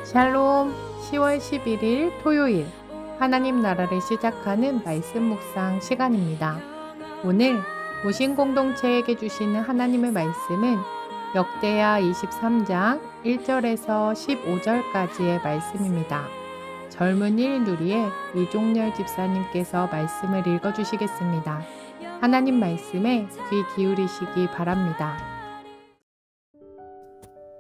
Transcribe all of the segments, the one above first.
샬롬. 10월 11일 토요일 하나님 나라를 시작하는 말씀 묵상 시간입니다. 오늘 모신 공동체에게 주시는 하나님의 말씀은 역대하 23장 1절에서 15절까지의 말씀입니다. 젊은 일 누리의 이종렬 집사님께서 말씀을 읽어주시겠습니다. 하나님 말씀에 귀 기울이시기 바랍니다.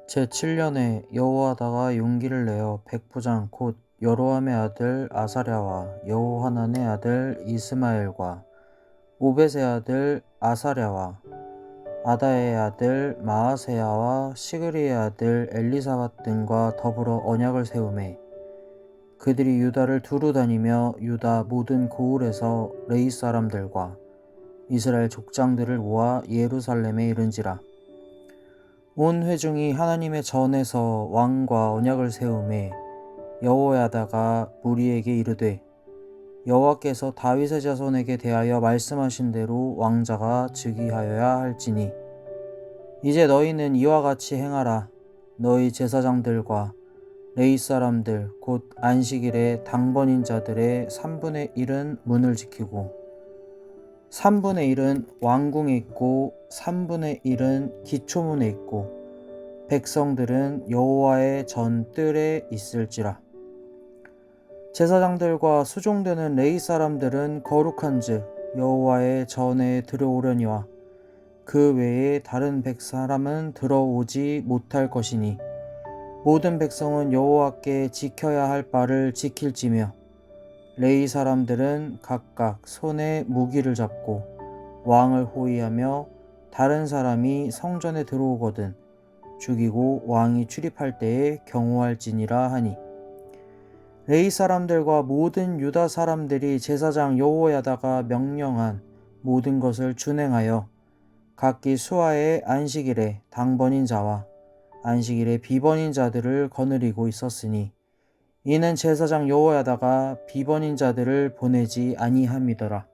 제7년에 여호와다가 용기를 내어 백부장 곧 여로함의 아들 아사랴와 여호하난의 아들 이스마엘과 오벳의 아들 아사랴와 아다의 아들 마아세야와 시그리의 아들 엘리사밧 등과 더불어 언약을 세우매 그들이 유다를 두루 다니며 유다 모든 고을에서 레이 사람들과 이스라엘 족장들을 모아 예루살렘에 이른지라. 온 회중이 하나님의 전에서 왕과 언약을 세우매 여호야다가 무리에게 이르되 여호와께서 다윗의 자손에게 대하여 말씀하신 대로 왕자가 즉위하여야 할지니 이제 너희는 이와 같이 행하라. 너희 제사장들과 레위 사람들 곧 안식일에 당번인 자들의 3분의 1은 문을 지키고 3분의 1은 왕궁에 있고 3분의 1은 기초문에 있고 백성들은 여호와의 전 뜰에 있을지라. 제사장들과 수종되는 레위 사람들은 거룩한즉 여호와의 전에 들어오려니와 그 외에 다른 백사람은 들어오지 못할 것이니 모든 백성은 여호와께 지켜야 할 바를 지킬지며 레위 사람들은 각각 손에 무기를 잡고 왕을 호위하며 다른 사람이 성전에 들어오거든 죽이고 왕이 출입할 때에 경호할지니라 하니 레위 사람들과 모든 유다 사람들이 제사장 여호야다가 명령한 모든 것을 준행하여 각기 수하의 안식일에 당번인 자와 안식일에 비번인 자들을 거느리고 있었으니 이는 제사장 여호야다가 비번인 자들을 보내지 아니함이더라.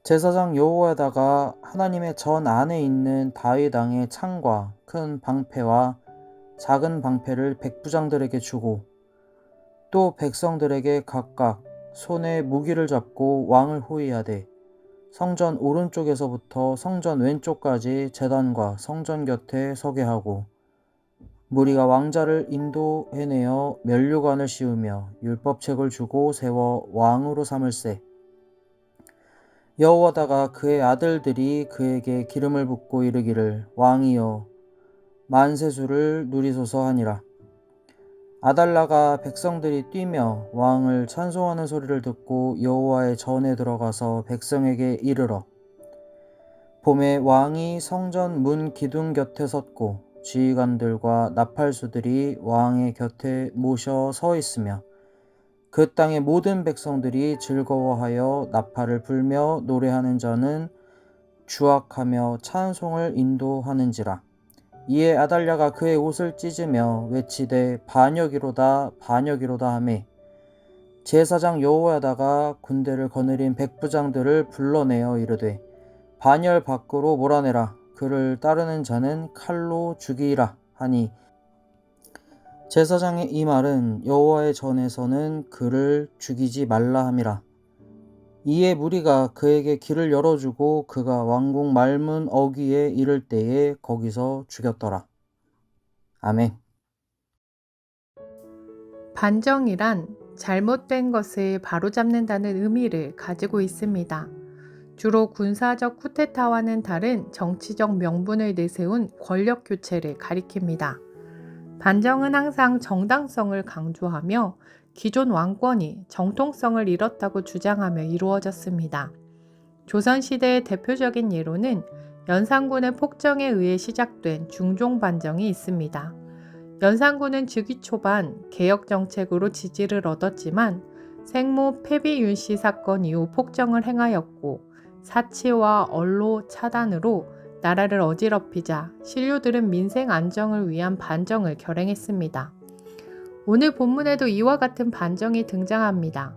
제사장 여호야다가 하나님의 전 안에 있는 다윗 왕의 창과 큰 방패와 작은 방패를 백부장들에게 주고 또 백성들에게 각각 손에 무기를 잡고 왕을 호위하되 성전 오른쪽에서부터 성전 왼쪽까지 제단과 성전 곁에 서게 하고 무리가 왕자를 인도해내어 면류관을 씌우며 율법책을 주고 세워 왕으로 삼을세. 여호와다가 그의 아들들이 그에게 기름을 붓고 이르기를 왕이여 만세수를 누리소서 하니라. 아달라가 백성들이 뛰며 왕을 찬송하는 소리를 듣고 여호와의 전에 들어가서 백성에게 이르러 봄에 왕이 성전 문 기둥 곁에 섰고 지휘관들과 나팔수들이 왕의 곁에 모셔 서 있으며 그 땅의 모든 백성들이 즐거워하여 나팔을 불며 노래하는 자는 주악하며 찬송을 인도하는지라. 이에 아달랴가 그의 옷을 찢으며 외치되 반역이로다 반역이로다 하매 제사장 여호야다가 군대를 거느린 백부장들을 불러내어 이르되 반열 밖으로 몰아내라. 그를 따르는 자는 칼로 죽이라 하니 제사장의 이 말은 여호와의 전에서는 그를 죽이지 말라 함이라. 이에 무리가 그에게 길을 열어주고 그가 왕궁 말문 어귀에 이를 때에 거기서 죽였더라. 아멘. 반정이란 잘못된 것을 바로잡는다는 의미를 가지고 있습니다. 주로 군사적 쿠데타와는 다른 정치적 명분을 내세운 권력 교체를 가리킵니다. 반정은 항상 정당성을 강조하며 기존 왕권이 정통성을 잃었다고 주장하며 이루어졌습니다. 조선시대의 대표적인 예로는 연산군의 폭정에 의해 시작된 중종반정이 있습니다. 연산군은 즉위 초반 개혁 정책으로 지지를 얻었지만 생모 패비윤씨 사건 이후 폭정을 행하였고 사치와 언로 차단으로 나라를 어지럽히자 신료들은 민생 안정을 위한 반정을 결행했습니다. 오늘 본문에도 이와 같은 반정이 등장합니다.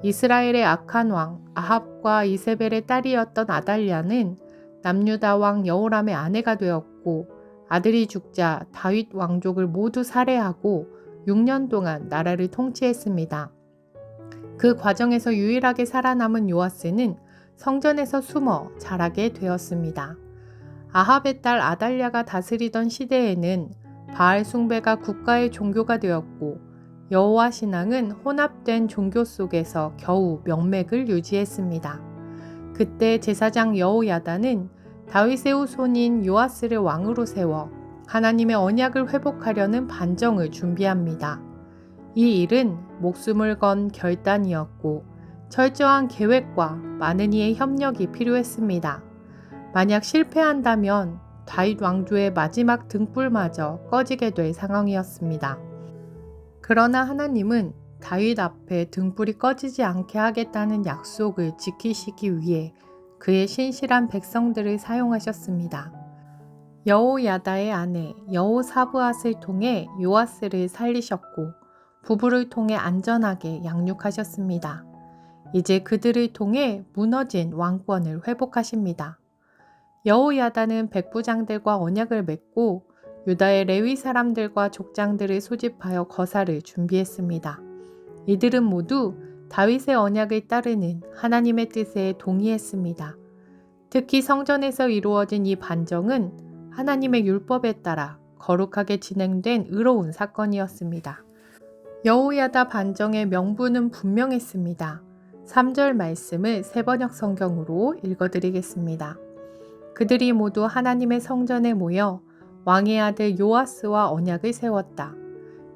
이스라엘의 악한 왕 아합과 이세벨의 딸이었던 아달랴는 남유다 왕 여호람의 아내가 되었고 아들이 죽자 다윗 왕족을 모두 살해하고 6년 동안 나라를 통치했습니다. 그 과정에서 유일하게 살아남은 요아스는 성전에서 숨어 자라게 되었습니다. 아합의 딸 아달랴가 다스리던 시대에는 바알 숭배가 국가의 종교가 되었고 여호와 신앙은 혼합된 종교 속에서 겨우 명맥을 유지했습니다. 그때 제사장 여호야다는 다윗의 후손인 요아스를 왕으로 세워 하나님의 언약을 회복하려는 반정을 준비합니다. 이 일은 목숨을 건 결단이었고 철저한 계획과 많은 이의 협력이 필요했습니다. 만약 실패한다면 다윗 왕조의 마지막 등불마저 꺼지게 될 상황이었습니다. 그러나 하나님은 다윗 앞에 등불이 꺼지지 않게 하겠다는 약속을 지키시기 위해 그의 신실한 백성들을 사용하셨습니다. 여호야다의 아내 여호사브앗을 통해 요아스를 살리셨고 부부를 통해 안전하게 양육하셨습니다. 이제 그들을 통해 무너진 왕권을 회복하십니다. 여호야다는 백부장들과 언약을 맺고 유다의 레위 사람들과 족장들을 소집하여 거사를 준비했습니다. 이들은 모두 다윗의 언약을 따르는 하나님의 뜻에 동의했습니다. 특히 성전에서 이루어진 이 반정은 하나님의 율법에 따라 거룩하게 진행된 의로운 사건이었습니다. 여호야다 반정의 명분은 분명했습니다. 3절 말씀을 세번역 성경으로 읽어드리겠습니다. 그들이 모두 하나님의 성전에 모여 왕의 아들 요아스와 언약을 세웠다.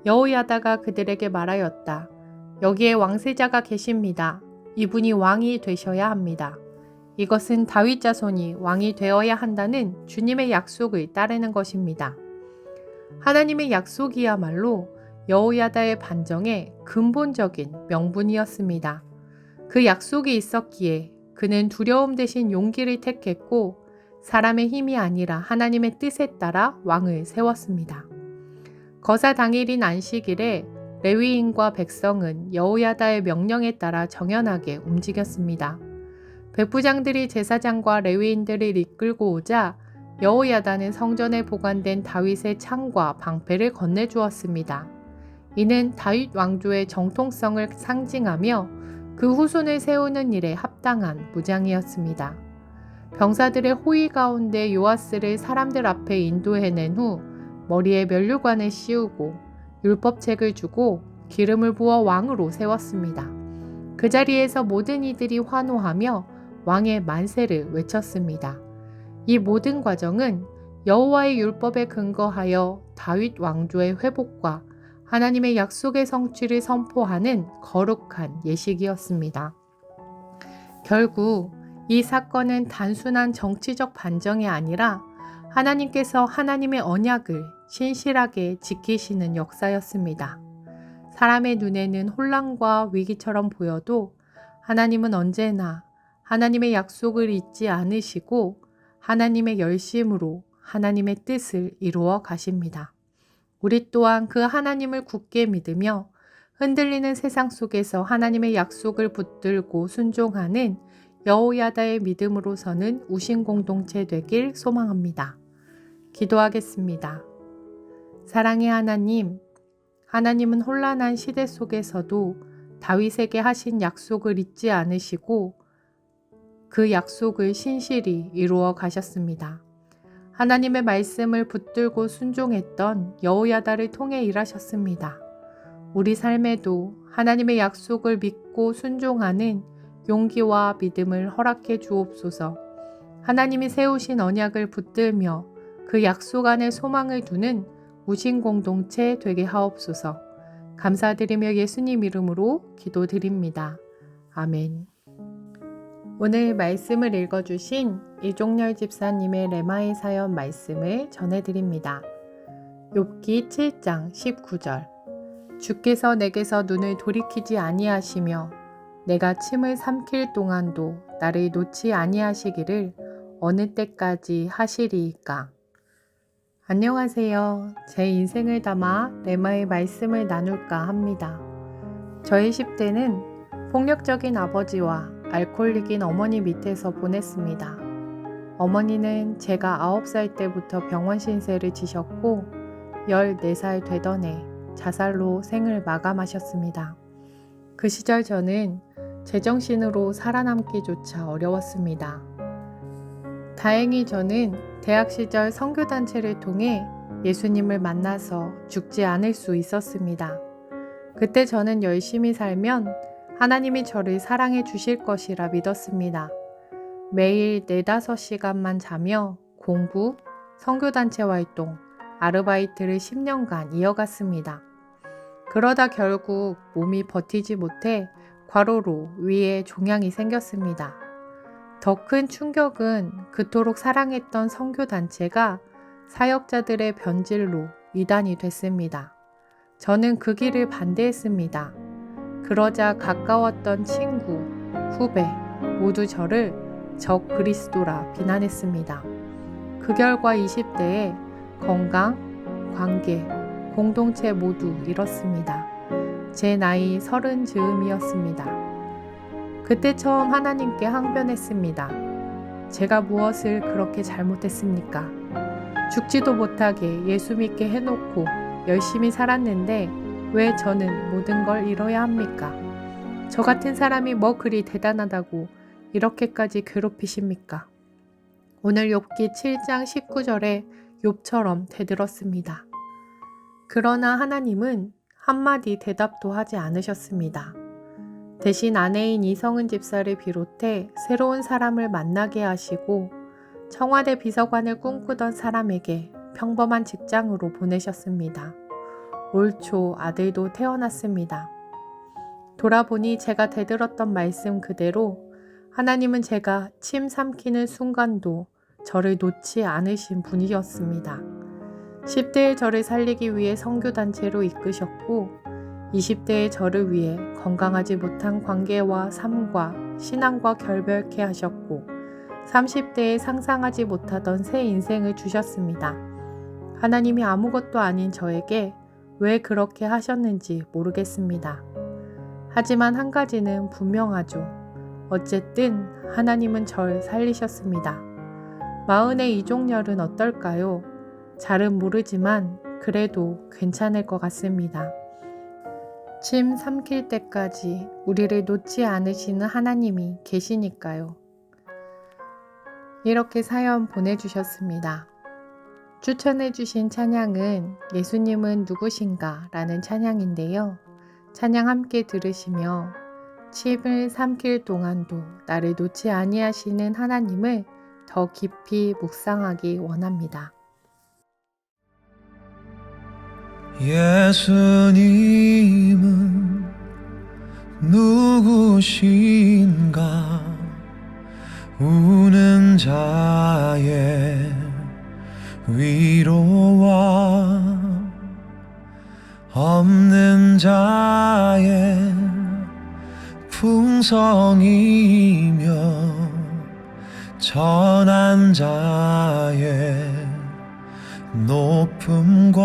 여호야다가 그들에게 말하였다. 여기에 왕세자가 계십니다. 이분이 왕이 되셔야 합니다. 이것은 다윗 자손이 왕이 되어야 한다는 주님의 약속을 따르는 것입니다. 하나님의 약속이야말로 여호야다의 반정의 근본적인 명분이었습니다. 그 약속이 있었기에 그는 두려움 대신 용기를 택했고 사람의 힘이 아니라 하나님의 뜻에 따라 왕을 세웠습니다. 거사 당일인 안식일에 레위인과 백성은 여호야다의 명령에 따라 정연하게 움직였습니다. 백부장들이 제사장과 레위인들을 이끌고 오자 여호야다는 성전에 보관된 다윗의 창과 방패를 건네주었습니다. 이는 다윗 왕조의 정통성을 상징하며 그 후손을 세우는 일에 합당한 무장이었습니다. 병사들의 호위 가운데 요아스를 사람들 앞에 인도해낸 후 머리에 면류관을 씌우고 율법책을 주고 기름을 부어 왕으로 세웠습니다. 그 자리에서 모든 이들이 환호하며 왕의 만세를 외쳤습니다. 이 모든 과정은 여호와의 율법에 근거하여 다윗 왕조의 회복과 하나님의 약속의 성취를 선포하는 거룩한 예식이었습니다. 결국 이 사건은 단순한 정치적 반정이 아니라 하나님께서 하나님의 언약을 신실하게 지키시는 역사였습니다. 사람의 눈에는 혼란과 위기처럼 보여도 하나님은 언제나 하나님의 약속을 잊지 않으시고 하나님의 열심으로 하나님의 뜻을 이루어 가십니다. 우리 또한 그 하나님을 굳게 믿으며 흔들리는 세상 속에서 하나님의 약속을 붙들고 순종하는 여호야다의 믿음으로 서는 우신 공동체 되길 소망합니다. 기도하겠습니다. 사랑의 하나님, 하나님은 혼란한 시대 속에서도 다윗에게 하신 약속을 잊지 않으시고 그 약속을 신실히 이루어 가셨습니다. 하나님의 말씀을 붙들고 순종했던 여호야다를 통해 일하셨습니다. 우리 삶에도 하나님의 약속을 믿고 순종하는 용기와 믿음을 허락해 주옵소서. 하나님이 세우신 언약을 붙들며 그 약속 안에 소망을 두는 우신 공동체 되게 하옵소서. 감사드리며 예수님 이름으로 기도드립니다. 아멘. 오늘 말씀을 읽어주신 이종렬 집사님의 레마의 사연 말씀을 전해드립니다. 욥기 7장 19절. 주께서 내게서 눈을 돌이키지 아니하시며 내가 침을 삼킬 동안도 나를 놓지 아니하시기를 어느 때까지 하시리이까. 안녕하세요. 제 인생을 담아 레마의 말씀을 나눌까 합니다. 저의 10대는 폭력적인 아버지와 알코올릭인 어머니 밑에서 보냈습니다. 어머니는 제가 9살 때부터 병원 신세를 지셨고 14살 되던 해 자살로 생을 마감하셨습니다. 그 시절 저는 제정신으로 살아남기조차 어려웠습니다. 다행히 저는 대학 시절 선교단체를 통해 예수님을 만나서 죽지 않을 수 있었습니다. 그때 저는 열심히 살면 하나님이 저를 사랑해 주실 것이라 믿었습니다. 매일 4-5시간만 자며 공부, 선교단체 활동, 아르바이트를 10년간 이어갔습니다. 그러다 결국 몸이 버티지 못해 과로로 위에 종양이 생겼습니다. 더 큰 충격은 그토록 사랑했던 선교단체가 사역자들의 변질로 이단이 됐습니다. 저는 그 길을 반대했습니다. 그러자 가까웠던 친구, 후배 모두 저를 적 그리스도라 비난했습니다. 그 결과 20대에 건강, 관계, 공동체 모두 잃었습니다. 제 나이 30 즈음이었습니다. 그때 처음 하나님께 항변했습니다. 제가 무엇을 그렇게 잘못했습니까? 죽지도 못하게 예수 믿게 해놓고 열심히 살았는데 왜 저는 모든 걸 잃어야 합니까? 저 같은 사람이 뭐 그리 대단하다고 이렇게까지 괴롭히십니까? 오늘 욥기 7장 19절에 욥처럼 대들었습니다. 그러나 하나님은 한마디 대답도 하지 않으셨습니다. 대신 아내인 이성은 집사를 비롯해 새로운 사람을 만나게 하시고 청와대 비서관을 꿈꾸던 사람에게 평범한 직장으로 보내셨습니다. 올 초 아들도 태어났습니다. 돌아보니 제가 대들었던 말씀 그대로 하나님은 제가 침 삼키는 순간도 저를 놓지 않으신 분이었습니다. 10대의 저를 살리기 위해 선교단체로 이끄셨고 20대의 저를 위해 건강하지 못한 관계와 삶과 신앙과 결별케 하셨고 30대에 상상하지 못하던 새 인생을 주셨습니다. 하나님이 아무것도 아닌 저에게 왜 그렇게 하셨는지 모르겠습니다. 하지만 한 가지는 분명하죠. 어쨌든 하나님은 절 살리셨습니다. 마흔의 이종렬은 어떨까요? 잘은 모르지만 그래도 괜찮을 것 같습니다. 침 삼킬 때까지 우리를 놓지 않으시는 하나님이 계시니까요. 이렇게 사연 보내주셨습니다. 추천해주신 찬양은 예수님은 누구신가 라는 찬양인데요. 찬양 함께 들으시며 침을 삼킬 동안도 나를 놓지 아니하시는 하나님을 더 깊이 묵상하기 원합니다. 예수님은 누구신가? 우는 자의 위로와 없는 자의 풍성이며 전한 자의 높음과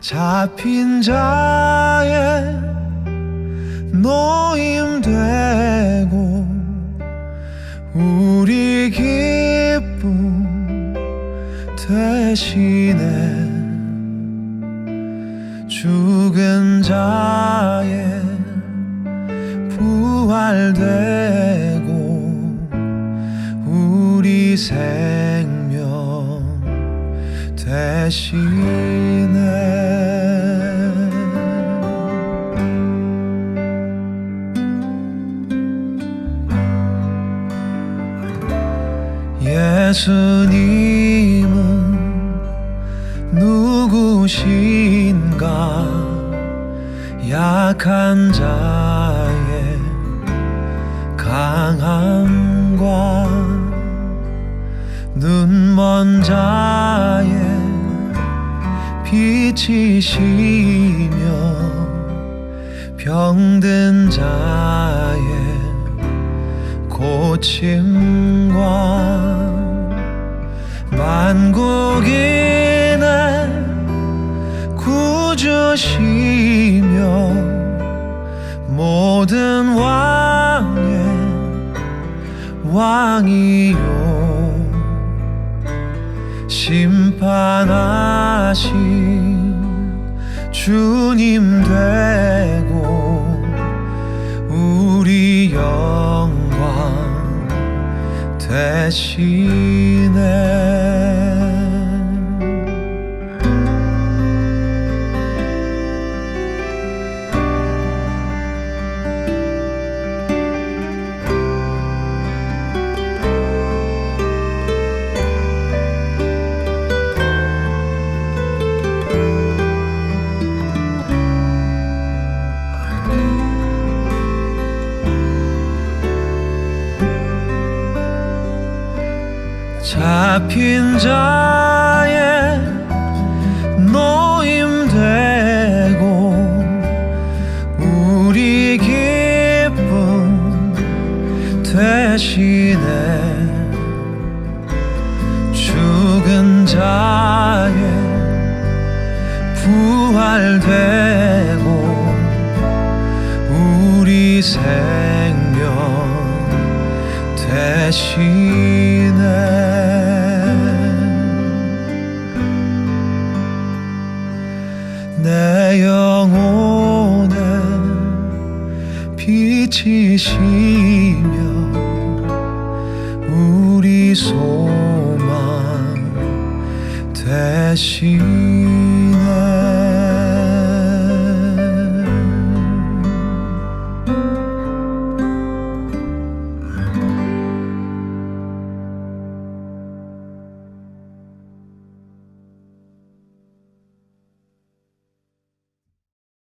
잡힌 자의 노임되고 우리 기쁨 대신에 죽은 자의 부활되고 우리 생명 대신에 예수님은 누구신가? 약한 자의 강함과 눈먼 자의 빛이시며 병든 자의 고침과 만국인의 구주시며 모든 왕의 왕이요 심판하신 주님 되고 우리 영광 되시네. 잡힌 자의 노임 되고 우리 기쁨 되시네. 죽은 자의 부활되고 우리 생명 되시네. 내 영혼에 빛이시며 우리 소망 되시네.